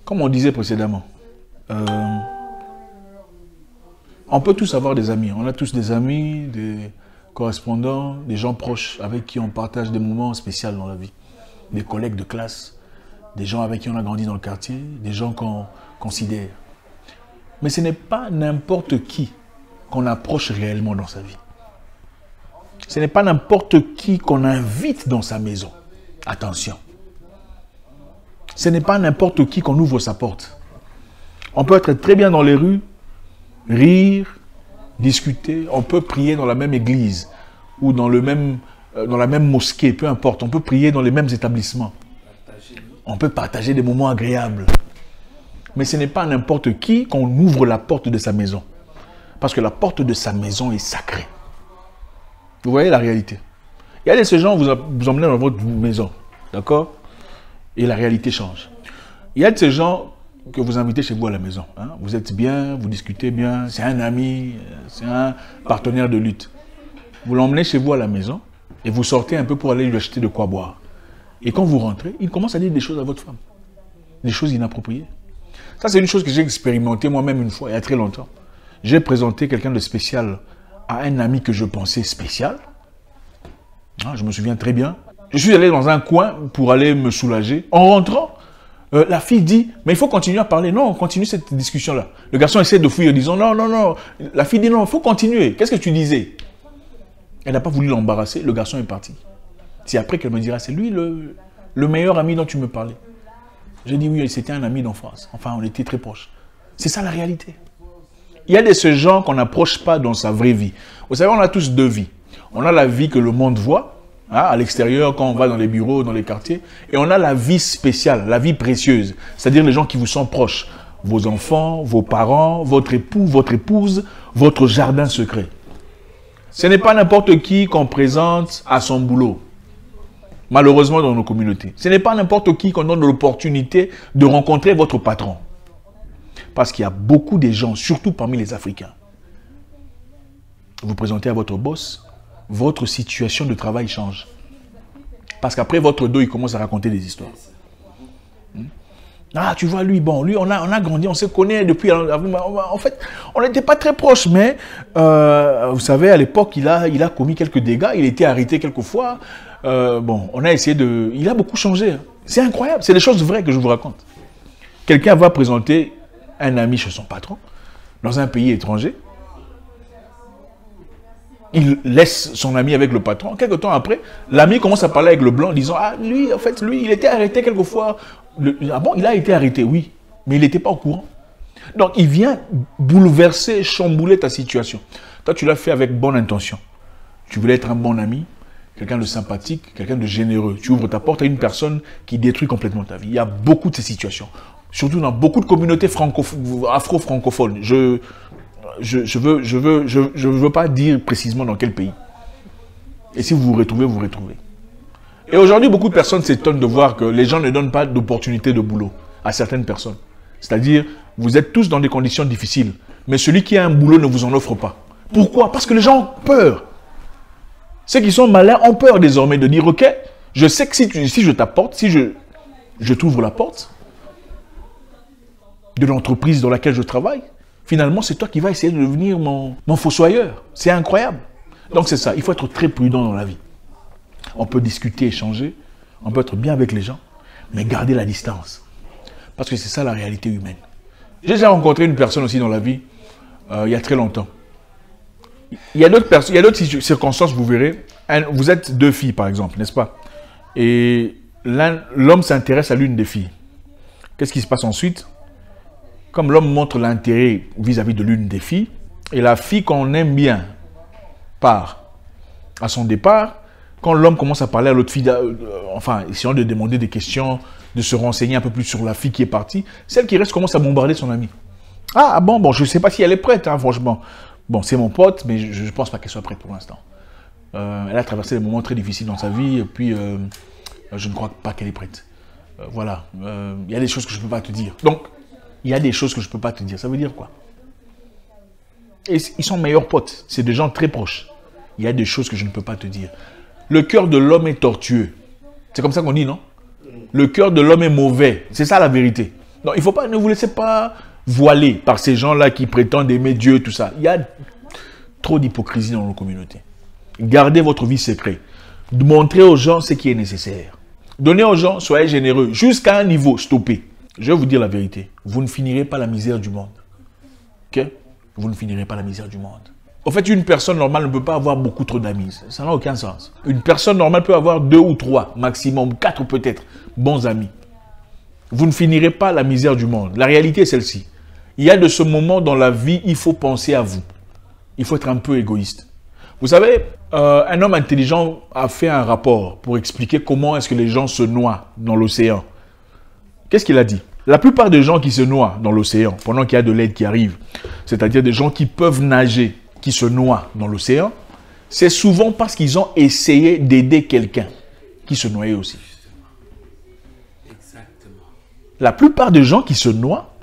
Comme on disait précédemment, on peut tous avoir des amis. On a tous des amis, des correspondants, des gens proches avec qui on partage des moments spéciaux dans la vie. Des collègues de classe, des gens avec qui on a grandi dans le quartier, des gens qu'on considère. Mais ce n'est pas n'importe qui qu'on approche réellement dans sa vie. Ce n'est pas n'importe qui qu'on invite dans sa maison. Attention. Ce n'est pas n'importe qui qu'on ouvre sa porte. On peut être très bien dans les rues, rire, discuter. On peut prier dans la même église ou dans la même mosquée, peu importe. On peut prier dans les mêmes établissements. On peut partager des moments agréables. Mais ce n'est pas n'importe qui qu'on ouvre la porte de sa maison. Parce que la porte de sa maison est sacrée. Vous voyez la réalité. Il y a de ces gens, vous emmenez dans votre maison. D'accord? Et la réalité change. Il y a de ces gens que vous invitez chez vous à la maison. Hein? Vous êtes bien, vous discutez bien, c'est un ami, c'est un partenaire de lutte. Vous l'emmenez chez vous à la maison et vous sortez un peu pour aller lui acheter de quoi boire. Et quand vous rentrez, il commence à dire des choses à votre femme. Des choses inappropriées. Ça, c'est une chose que j'ai expérimentée moi-même une fois, il y a très longtemps. J'ai présenté quelqu'un de spécial à un ami que je pensais spécial. Ah, je me souviens très bien. Je suis allé dans un coin pour aller me soulager. En rentrant, la fille dit, mais il faut continuer à parler. Non, on continue cette discussion-là. Le garçon essaie de fuir en disant, non, non, non. La fille dit, non, il faut continuer. Qu'est-ce que tu disais? Elle n'a pas voulu l'embarrasser. Le garçon est parti. C'est après qu'elle me dira, c'est lui le meilleur ami dont tu me parlais. J'ai dit, oui, c'était un ami d'enfance. Enfin, on était très proches. C'est ça la réalité. Il y a de ces gens qu'on n'approche pas dans sa vraie vie. Vous savez, on a tous deux vies. On a la vie que le monde voit, hein, à l'extérieur, quand on va dans les bureaux, dans les quartiers. Et on a la vie spéciale, la vie précieuse. C'est-à-dire les gens qui vous sont proches. Vos enfants, vos parents, votre époux, votre épouse, votre jardin secret. Ce n'est pas n'importe qui qu'on présente à son boulot. Malheureusement dans nos communautés. Ce n'est pas n'importe qui qu'on donne l'opportunité de rencontrer votre patron. Parce qu'il y a beaucoup de gens, surtout parmi les Africains. Vous présentez à votre boss, votre situation de travail change. Parce qu'après votre dos, il commence à raconter des histoires. Ah, tu vois, lui, bon, lui, on a grandi, on se connaît depuis... En fait, on n'était pas très proches, mais vous savez, à l'époque, il a commis quelques dégâts, il était arrêté quelques fois. Bon, on a essayé de... Il a beaucoup changé. Hein. C'est incroyable, c'est des choses vraies que je vous raconte. Quelqu'un va présenter un ami chez son patron, dans un pays étranger. Il laisse son ami avec le patron. Quelque temps après, l'ami commence à parler avec le blanc, disant, ah, lui, en fait, lui, il était arrêté quelquefois. Ah bon, il a été arrêté, oui, mais il n'était pas au courant. Donc, il vient bouleverser, chambouler ta situation. Toi, tu l'as fait avec bonne intention. Tu voulais être un bon ami, quelqu'un de sympathique, quelqu'un de généreux. Tu ouvres ta porte à une personne qui détruit complètement ta vie. Il y a beaucoup de ces situations. Surtout dans beaucoup de communautés afro-francophones. Je veux pas dire précisément dans quel pays. Et si vous vous retrouvez, vous vous retrouvez. Et aujourd'hui, beaucoup de personnes s'étonnent de voir que les gens ne donnent pas d'opportunité de boulot à certaines personnes. C'est-à-dire, vous êtes tous dans des conditions difficiles, mais celui qui a un boulot ne vous en offre pas. Pourquoi? Parce que les gens ont peur. Ceux qui sont malins ont peur désormais de dire, ok, je sais que si je t'apporte, si je t'ouvre la porte de l'entreprise dans laquelle je travaille, finalement, c'est toi qui vas essayer de devenir mon fossoyeur. C'est incroyable. Donc c'est ça, il faut être très prudent dans la vie. On peut discuter, échanger, on peut être bien avec les gens, mais garder la distance. Parce que c'est ça la réalité humaine. J'ai déjà rencontré une personne aussi dans la vie, il y a très longtemps. Il y a d'autres personnes, il y a d'autres circonstances, vous verrez. Vous êtes deux filles, par exemple, n'est-ce pas? Et l'homme s'intéresse à l'une des filles. Qu'est-ce qui se passe ensuite? Comme l'homme montre l'intérêt vis-à-vis de l'une des filles, et la fille qu'on aime bien part à son départ, quand l'homme commence à parler à l'autre fille, enfin, essayant de demander des questions, de se renseigner un peu plus sur la fille qui est partie, celle qui reste commence à bombarder son ami. Ah bon, je ne sais pas si elle est prête, hein, franchement. Bon, c'est mon pote, mais je ne pense pas qu'elle soit prête pour l'instant. Elle a traversé des moments très difficiles dans sa vie, et puis je ne crois pas qu'elle est prête. Voilà, il y a des choses que je ne peux pas te dire. Donc, il y a des choses que je ne peux pas te dire. Ça veut dire quoi? Et ils sont meilleurs potes. C'est des gens très proches. Il y a des choses que je ne peux pas te dire. Le cœur de l'homme est tortueux. C'est comme ça qu'on dit, non? Le cœur de l'homme est mauvais. C'est ça la vérité. Donc, il faut pas, ne vous laissez pas voiler par ces gens-là qui prétendent aimer Dieu, tout ça. Il y a trop d'hypocrisie dans nos communautés. Gardez votre vie secrète. Montrez aux gens ce qui est nécessaire. Donnez aux gens, soyez généreux. Jusqu'à un niveau, stoppez. Je vais vous dire la vérité. Vous ne finirez pas la misère du monde. Ok? Vous ne finirez pas la misère du monde. En fait, une personne normale ne peut pas avoir beaucoup trop d'amis. Ça n'a aucun sens. Une personne normale peut avoir 2 ou 3, maximum 4 peut-être, bons amis. Vous ne finirez pas la misère du monde. La réalité est celle-ci. Il y a de ce moment dans la vie, il faut penser à vous. Il faut être un peu égoïste. Vous savez, un homme intelligent a fait un rapport pour expliquer comment est-ce que les gens se noient dans l'océan. Qu'est-ce qu'il a dit? La plupart des gens qui se noient dans l'océan, pendant qu'il y a de l'aide qui arrive, c'est-à-dire des gens qui peuvent nager, qui se noient dans l'océan, c'est souvent parce qu'ils ont essayé d'aider quelqu'un qui se noyait aussi. Exactement. La plupart des gens qui se noient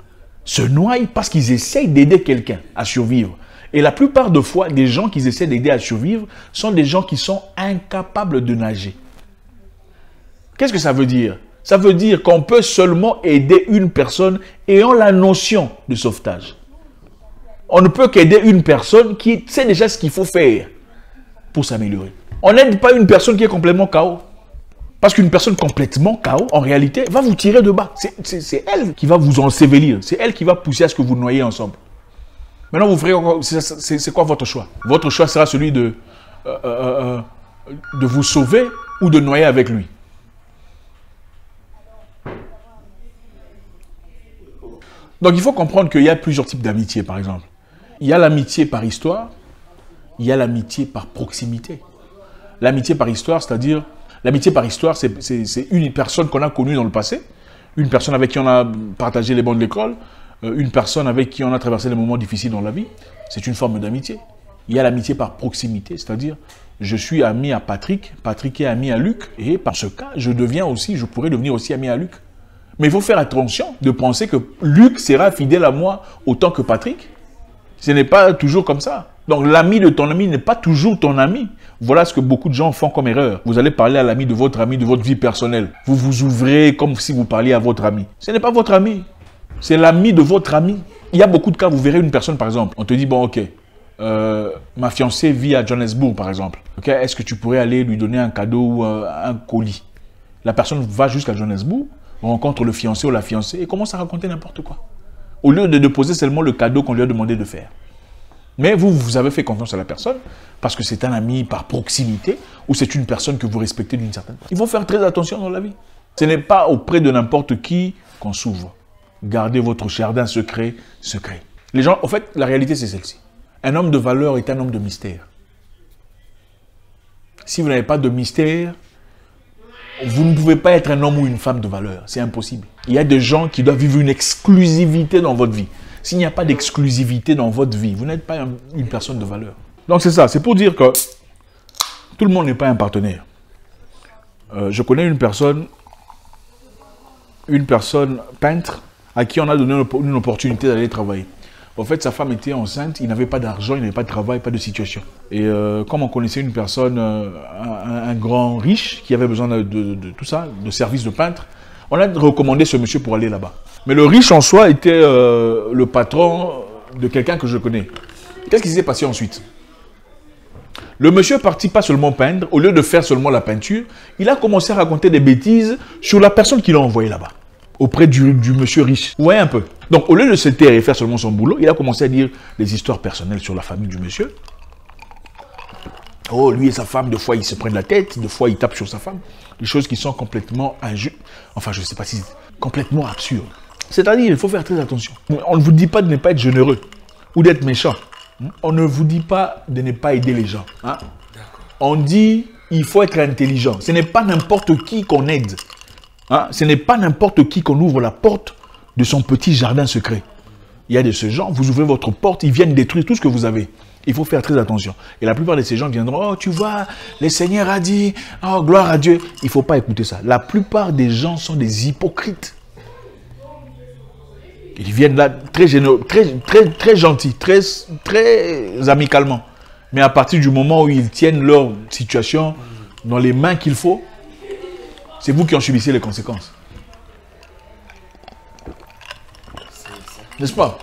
parce qu'ils essayent d'aider quelqu'un à survivre. Et la plupart de fois, des gens qui essaient d'aider à survivre sont des gens qui sont incapables de nager. Qu'est-ce que ça veut dire? Ça veut dire qu'on peut seulement aider une personne ayant la notion de sauvetage. On ne peut qu'aider une personne qui sait déjà ce qu'il faut faire pour s'améliorer. On n'aide pas une personne qui est complètement KO. Parce qu'une personne complètement KO, en réalité, va vous tirer de bas. C'est elle qui va vous ensevelir. C'est elle qui va pousser à ce que vous noyez ensemble. Maintenant, vous ferez, c'est quoi votre choix? Votre choix sera celui de vous sauver ou de noyer avec lui. Donc, il faut comprendre qu'il y a plusieurs types d'amitié, par exemple. Il y a l'amitié par histoire, il y a l'amitié par proximité. L'amitié par histoire, c'est-à-dire, l'amitié par histoire, c'est une personne qu'on a connue dans le passé, une personne avec qui on a partagé les bancs de l'école, une personne avec qui on a traversé les moments difficiles dans la vie. C'est une forme d'amitié. Il y a l'amitié par proximité, c'est-à-dire, je suis ami à Patrick, Patrick est ami à Luc, et par ce cas, je pourrais devenir aussi ami à Luc. Mais il faut faire attention de penser que Luc sera fidèle à moi autant que Patrick. Ce n'est pas toujours comme ça. Donc l'ami de ton ami n'est pas toujours ton ami. Voilà ce que beaucoup de gens font comme erreur. Vous allez parler à l'ami de votre vie personnelle. Vous vous ouvrez comme si vous parliez à votre ami. Ce n'est pas votre ami. C'est l'ami de votre ami. Il y a beaucoup de cas, vous verrez une personne par exemple. On te dit, bon ok, ma fiancée vit à Johannesburg par exemple. Okay, est-ce que tu pourrais aller lui donner un cadeau ou un colis? La personne va jusqu'à Johannesburg, rencontre le fiancé ou la fiancée et commence à raconter n'importe quoi. Au lieu de déposer seulement le cadeau qu'on lui a demandé de faire. Mais vous avez fait confiance à la personne parce que c'est un ami par proximité ou c'est une personne que vous respectez d'une certaine façon. Il faut faire très attention dans la vie. Ce n'est pas auprès de n'importe qui qu'on s'ouvre. Gardez votre jardin secret. Les gens, en fait, la réalité c'est celle-ci. Un homme de valeur est un homme de mystère. Si vous n'avez pas de mystère, vous ne pouvez pas être un homme ou une femme de valeur. C'est impossible. Il y a des gens qui doivent vivre une exclusivité dans votre vie. S'il n'y a pas d'exclusivité dans votre vie, vous n'êtes pas une personne de valeur. Donc c'est ça. C'est pour dire que tout le monde n'est pas un partenaire. Je connais une personne peintre à qui on a donné une opportunité d'aller travailler. En fait, sa femme était enceinte, il n'avait pas d'argent, il n'avait pas de travail, pas de situation. Et comme on connaissait une personne, un grand riche qui avait besoin de tout ça, de services de peintre, on a recommandé ce monsieur pour aller là-bas. Mais le riche en soi était le patron de quelqu'un que je connais. Qu'est-ce qui s'est passé ensuite? Le monsieur partit pas seulement peindre, au lieu de faire seulement la peinture, il a commencé à raconter des bêtises sur la personne qui l'a envoyé là-bas. Auprès du monsieur riche. Vous voyez un peu. Donc, au lieu de se taire et faire seulement son boulot, il a commencé à dire des histoires personnelles sur la famille du monsieur. Oh, lui et sa femme, des fois, ils se prennent la tête, des fois, ils tapent sur sa femme. Des choses qui sont complètement injustes. Enfin, je ne sais pas si c'est complètement absurde. C'est-à-dire, il faut faire très attention. On ne vous dit pas de ne pas être généreux ou d'être méchant. On ne vous dit pas de ne pas aider les gens. Hein? On dit, il faut être intelligent. Ce n'est pas n'importe qui qu'on aide. Hein? Ce n'est pas n'importe qui qu'on ouvre la porte de son petit jardin secret. Il y a de ces gens, vous ouvrez votre porte, ils viennent détruire tout ce que vous avez. Il faut faire très attention. Et la plupart de ces gens viendront, oh tu vois, le Seigneur a dit, oh gloire à Dieu. Il ne faut pas écouter ça. La plupart des gens sont des hypocrites. Ils viennent là très généreux, très gentils, très amicalement. Mais à partir du moment où ils tiennent leur situation dans les mains qu'il faut, c'est vous qui en subissez les conséquences. N'est-ce pas?